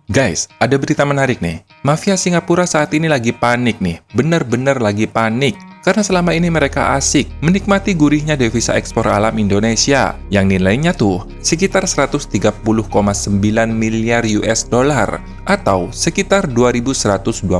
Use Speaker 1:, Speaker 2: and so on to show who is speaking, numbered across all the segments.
Speaker 1: Guys, ada berita menarik nih. Mafia Singapura saat ini lagi panik nih. Bener-bener lagi panik. Karena selama ini mereka asik menikmati gurihnya devisa ekspor alam Indonesia yang nilainya tuh sekitar 130,9 miliar US dollar atau sekitar 2.127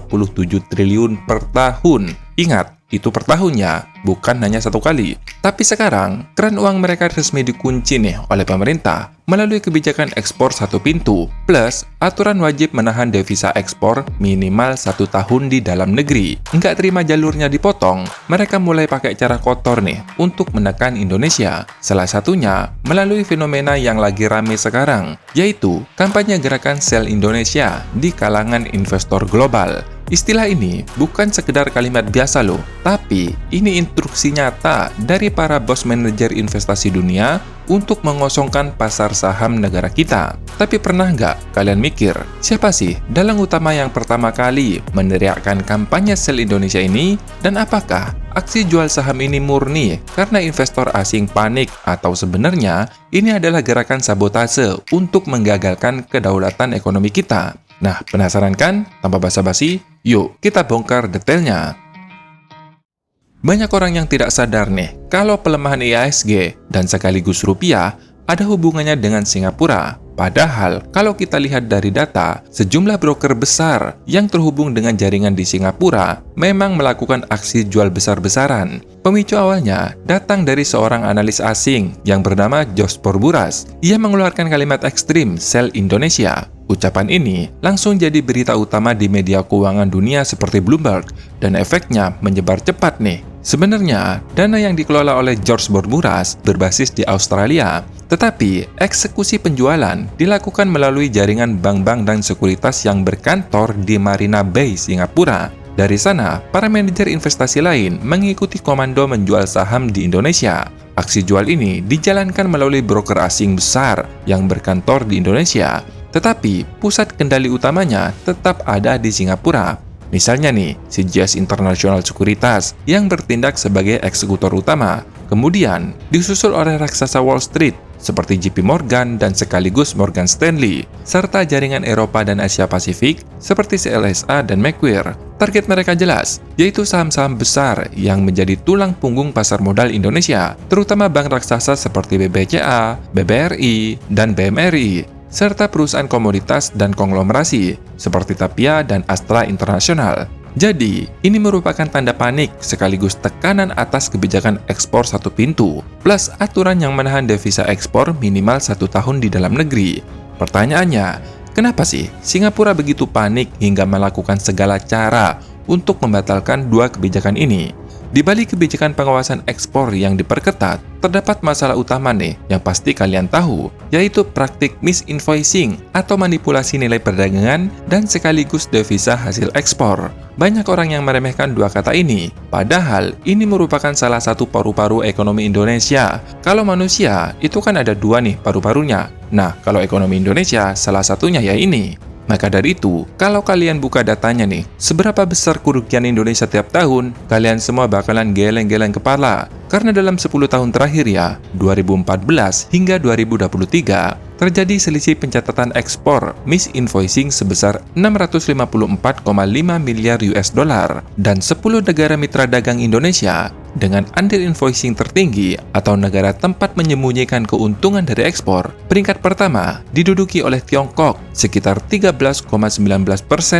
Speaker 1: triliun per tahun. Ingat, itu per tahunnya, bukan hanya satu kali. Tapi sekarang, keran uang mereka resmi dikunci nih oleh pemerintah melalui kebijakan ekspor satu pintu, plus aturan wajib menahan devisa ekspor minimal 1 tahun di dalam negeri. Nggak terima jalurnya dipotong, mereka mulai pakai cara kotor nih untuk menekan Indonesia. Salah satunya melalui fenomena yang lagi rame sekarang, yaitu kampanye gerakan Sell Indonesia di kalangan investor global. Istilah ini bukan sekedar kalimat biasa loh, tapi ini instruksi nyata dari para bos manajer investasi dunia untuk mengosongkan pasar saham negara kita. Tapi pernah nggak kalian mikir, siapa sih dalang utama yang pertama kali meneriakkan kampanye Sell Indonesia ini? Dan apakah aksi jual saham ini murni karena investor asing panik atau sebenarnya ini adalah gerakan sabotase untuk menggagalkan kedaulatan ekonomi kita? Nah, penasaran kan? Tanpa basa-basi, yuk kita bongkar detailnya. Banyak orang yang tidak sadar nih, kalau pelemahan IHSG dan sekaligus rupiah ada hubungannya dengan Singapura. Padahal, kalau kita lihat dari data, sejumlah broker besar yang terhubung dengan jaringan di Singapura memang melakukan aksi jual besar-besaran. Pemicu awalnya datang dari seorang analis asing yang bernama Josh Borburas. Ia mengeluarkan kalimat ekstrim Sell Indonesia. Ucapan ini langsung jadi berita utama di media keuangan dunia seperti Bloomberg, dan efeknya menyebar cepat nih. Sebenarnya, dana yang dikelola oleh George Borburas berbasis di Australia, tetapi eksekusi penjualan dilakukan melalui jaringan bank-bank dan sekuritas yang berkantor di Marina Bay, Singapura. Dari sana, para manajer investasi lain mengikuti komando menjual saham di Indonesia. Aksi jual ini dijalankan melalui broker asing besar yang berkantor di Indonesia, tetapi pusat kendali utamanya tetap ada di Singapura. Misalnya nih, CGS International Securities yang bertindak sebagai eksekutor utama, kemudian disusul oleh raksasa Wall Street seperti JP Morgan dan sekaligus Morgan Stanley, serta jaringan Eropa dan Asia Pasifik seperti CLSA dan Macquarie. Target mereka jelas, yaitu saham-saham besar yang menjadi tulang punggung pasar modal Indonesia, terutama bank raksasa seperti BBCA, BBRI, dan BMRI, serta perusahaan komoditas dan konglomerasi seperti Tapia dan Astra International. Jadi, ini merupakan tanda panik sekaligus tekanan atas kebijakan ekspor satu pintu, plus aturan yang menahan devisa ekspor minimal 1 tahun di dalam negeri. Pertanyaannya, kenapa sih Singapura begitu panik hingga melakukan segala cara untuk membatalkan dua kebijakan ini? Di balik kebijakan pengawasan ekspor yang diperketat, terdapat masalah utama nih yang pasti kalian tahu, yaitu praktik misinvoicing atau manipulasi nilai perdagangan dan sekaligus devisa hasil ekspor. Banyak orang yang meremehkan dua kata ini, padahal ini merupakan salah satu paru-paru ekonomi Indonesia. Kalau manusia, itu kan ada dua nih paru-parunya. Nah, kalau ekonomi Indonesia, salah satunya ya ini. Maka dari itu, kalau kalian buka datanya nih, seberapa besar kerugian Indonesia tiap tahun, kalian semua bakalan geleng-geleng kepala. Karena dalam 10 tahun terakhir ya, 2014 hingga 2023, terjadi selisih pencatatan ekspor misinvoicing sebesar 654,5 miliar US dollar, dan 10 negara mitra dagang Indonesia dengan under invoicing tertinggi atau negara tempat menyembunyikan keuntungan dari ekspor. Peringkat pertama diduduki oleh Tiongkok sekitar 13,19%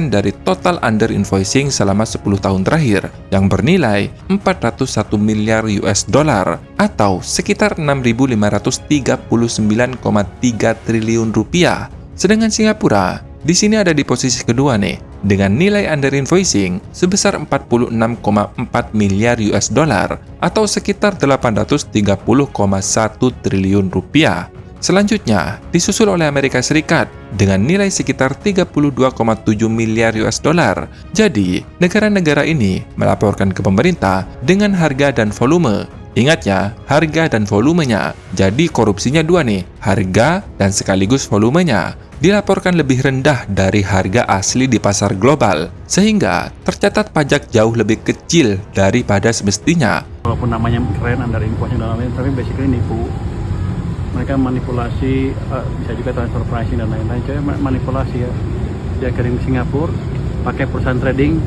Speaker 1: dari total under invoicing selama 10 tahun terakhir yang bernilai 401 miliar US dollar atau sekitar 6.539,3 triliun rupiah. Sedangkan Singapura di sini ada di posisi kedua nih, dengan nilai under invoicing sebesar 46,4 miliar US dollar atau sekitar 830,1 triliun rupiah. Selanjutnya, disusul oleh Amerika Serikat dengan nilai sekitar 32,7 miliar US dollar. Jadi, negara-negara ini melaporkan ke pemerintah dengan harga dan volume. Ingat ya, harga dan volumenya. Jadi korupsinya dua nih, harga dan sekaligus volumenya. Dilaporkan lebih rendah dari harga asli di pasar global, sehingga tercatat pajak jauh lebih kecil daripada semestinya.
Speaker 2: Walaupun namanya keren, under importnya dan lain-lain, tapi basically nipu. Mereka manipulasi, bisa juga transfer pricing dan lain-lain. Jadi manipulasi ya. dia kirim ke Singapura, pakai perusahaan trading,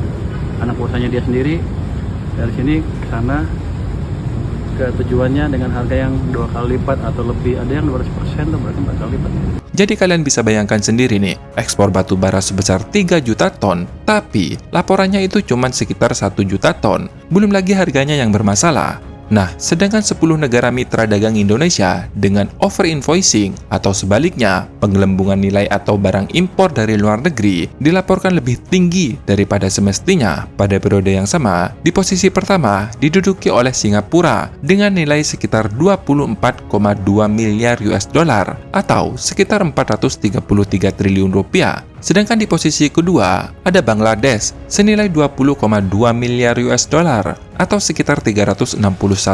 Speaker 2: anak perusahaannya dia sendiri. Dari sini ke sana ke tujuannya dengan harga yang 2 kali lipat atau lebih. Ada yang 200% tuh, berarti 4 kali lipat.
Speaker 1: Jadi kalian bisa bayangkan sendiri nih, ekspor batu bara sebesar 3 juta ton, tapi laporannya itu cuma sekitar 1 juta ton. Belum lagi harganya yang bermasalah. Nah, sedangkan 10 negara mitra dagang Indonesia dengan over-invoicing atau sebaliknya, penggelembungan nilai atau barang impor dari luar negeri dilaporkan lebih tinggi daripada semestinya pada periode yang sama. Di posisi pertama diduduki oleh Singapura dengan nilai sekitar 24,2 miliar US dollar atau sekitar 433 triliun rupiah. Sedangkan di posisi kedua, ada Bangladesh senilai 20,2 miliar US dollar atau sekitar 361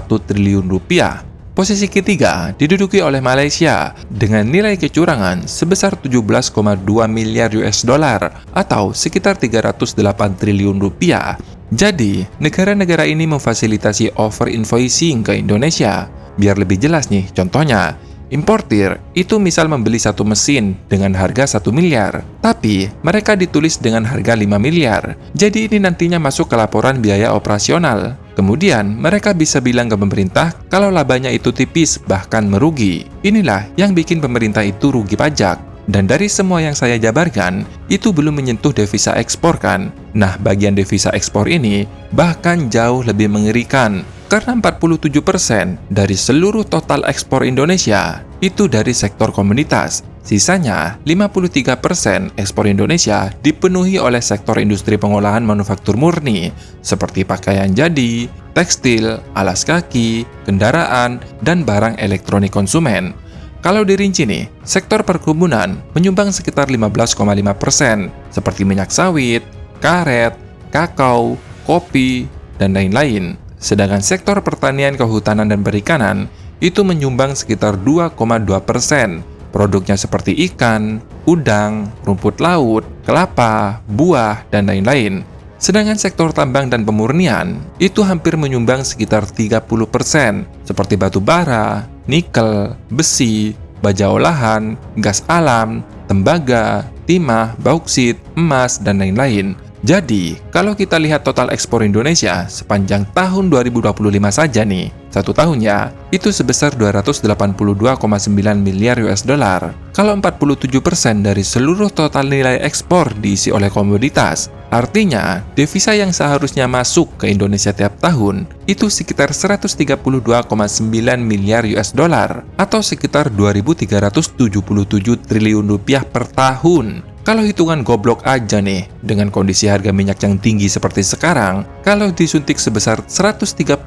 Speaker 1: triliun rupiah. Posisi ketiga diduduki oleh Malaysia dengan nilai kecurangan sebesar 17,2 miliar US dollar atau sekitar 308 triliun rupiah. Jadi, negara-negara ini memfasilitasi over-invoicing ke Indonesia. Biar lebih jelas nih, contohnya, importir itu misal membeli satu mesin dengan harga 1 miliar, tapi mereka ditulis dengan harga 5 miliar. Jadi ini nantinya masuk ke laporan biaya operasional. Kemudian mereka bisa bilang ke pemerintah kalau labanya itu tipis bahkan merugi. Inilah yang bikin pemerintah itu rugi pajak. Dan dari semua yang saya jabarkan, itu belum menyentuh devisa ekspor kan? Nah, bagian devisa ekspor ini bahkan jauh lebih mengerikan. Karena 47% dari seluruh total ekspor Indonesia itu dari sektor komoditas. Sisanya, 53% ekspor Indonesia dipenuhi oleh sektor industri pengolahan manufaktur murni, seperti pakaian jadi, tekstil, alas kaki, kendaraan, dan barang elektronik konsumen. Kalau dirinci nih, sektor perkebunan menyumbang sekitar 15,5%, seperti minyak sawit, karet, kakao, kopi, dan lain-lain. Sedangkan sektor pertanian, kehutanan, dan perikanan itu menyumbang sekitar 2,2%. Produknya seperti ikan, udang, rumput laut, kelapa, buah, dan lain-lain. Sedangkan sektor tambang dan pemurnian itu hampir menyumbang sekitar 30%, seperti batu bara, nikel, besi, baja olahan, gas alam, tembaga, timah, bauksit, emas, dan lain-lain. Jadi, kalau kita lihat total ekspor Indonesia sepanjang tahun 2025 saja nih, satu tahunnya, itu sebesar 282,9 miliar US dollar. Kalau 47% dari seluruh total nilai ekspor diisi oleh komoditas, artinya devisa yang seharusnya masuk ke Indonesia tiap tahun itu sekitar 132,9 miliar US dollar atau sekitar 2.377 triliun rupiah per tahun. Kalau hitungan goblok aja nih, dengan kondisi harga minyak yang tinggi seperti sekarang, kalau disuntik sebesar 132,9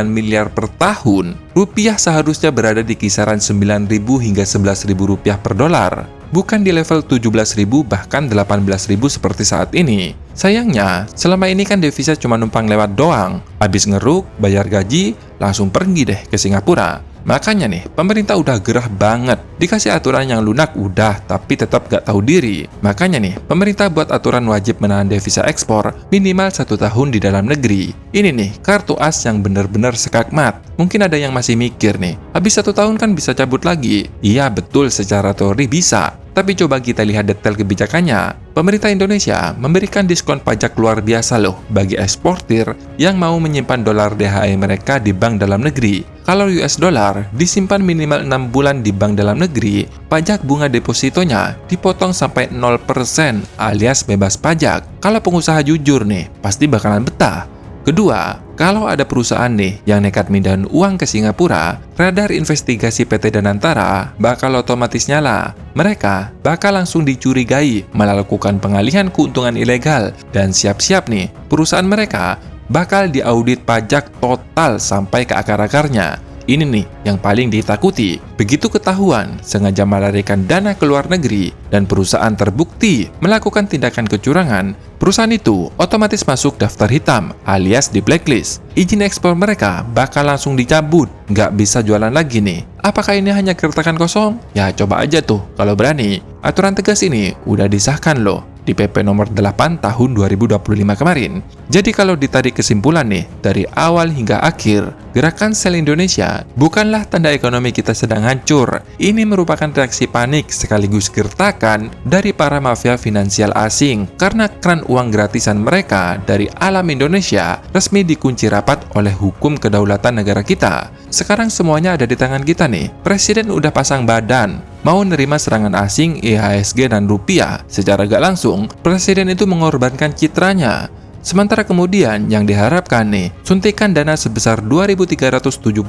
Speaker 1: miliar per tahun, rupiah seharusnya berada di kisaran 9.000 hingga 11.000 rupiah per dolar. Bukan di level 17.000 bahkan 18.000 seperti saat ini. Sayangnya, selama ini kan devisa cuma numpang lewat doang. Habis ngeruk, bayar gaji, langsung pergi deh ke Singapura. Makanya nih, pemerintah udah gerah banget. Dikasih aturan yang lunak udah, tapi tetap gak tahu diri. Makanya nih, pemerintah buat aturan wajib menahan devisa ekspor minimal 1 tahun di dalam negeri. Ini nih, kartu as yang bener-bener sekakmat. Mungkin ada yang masih mikir nih, habis 1 tahun kan bisa cabut lagi. Iya betul, secara teori bisa. Tapi coba kita lihat detail kebijakannya. Pemerintah Indonesia memberikan diskon pajak luar biasa loh bagi eksportir yang mau menyimpan dolar DHE mereka di bank dalam negeri. Kalau US dollar disimpan minimal 6 bulan di bank dalam negeri, pajak bunga depositonya dipotong sampai 0% alias bebas pajak. Kalau pengusaha jujur nih, pasti bakalan betah. Kedua, kalau ada perusahaan nih yang nekat mindahin uang ke Singapura, radar investigasi PT Danantara bakal otomatis nyala. Mereka bakal langsung dicurigai melakukan pengalihan keuntungan ilegal dan siap-siap nih, perusahaan mereka bakal diaudit pajak total sampai ke akar-akarnya. Ini nih yang paling ditakuti. Begitu ketahuan sengaja melarikan dana ke luar negeri dan perusahaan terbukti melakukan tindakan kecurangan, perusahaan itu otomatis masuk daftar hitam alias di blacklist. Izin ekspor mereka bakal langsung dicabut, nggak bisa jualan lagi nih. Apakah ini hanya keretakan kosong? Ya coba aja tuh kalau berani. Aturan tegas ini udah disahkan loh di PP nomor 8 tahun 2025 kemarin. Jadi kalau ditarik kesimpulan nih, dari awal hingga akhir, gerakan sel Indonesia bukanlah tanda ekonomi kita sedang hancur. Ini merupakan reaksi panik sekaligus gertakan dari para mafia finansial asing karena keran uang gratisan mereka dari alam Indonesia resmi dikunci rapat oleh hukum kedaulatan negara kita. Sekarang semuanya ada di tangan kita nih. Presiden udah pasang badan, mau nerima serangan asing, IHSG, dan rupiah. Secara gak langsung, Presiden itu mengorbankan citranya. Sementara kemudian yang diharapkan nih, suntikan dana sebesar 2.377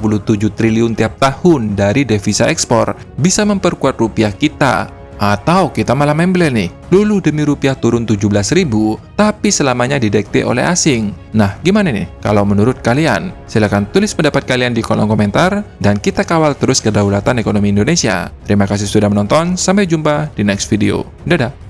Speaker 1: triliun tiap tahun dari devisa ekspor bisa memperkuat rupiah kita. Atau kita malah membeli nih, dulu demi rupiah turun 17.000, tapi selamanya didikte oleh asing. Nah, gimana nih kalau menurut kalian? Silahkan tulis pendapat kalian di kolom komentar, dan kita kawal terus kedaulatan ekonomi Indonesia. Terima kasih sudah menonton, sampai jumpa di next video. Dadah!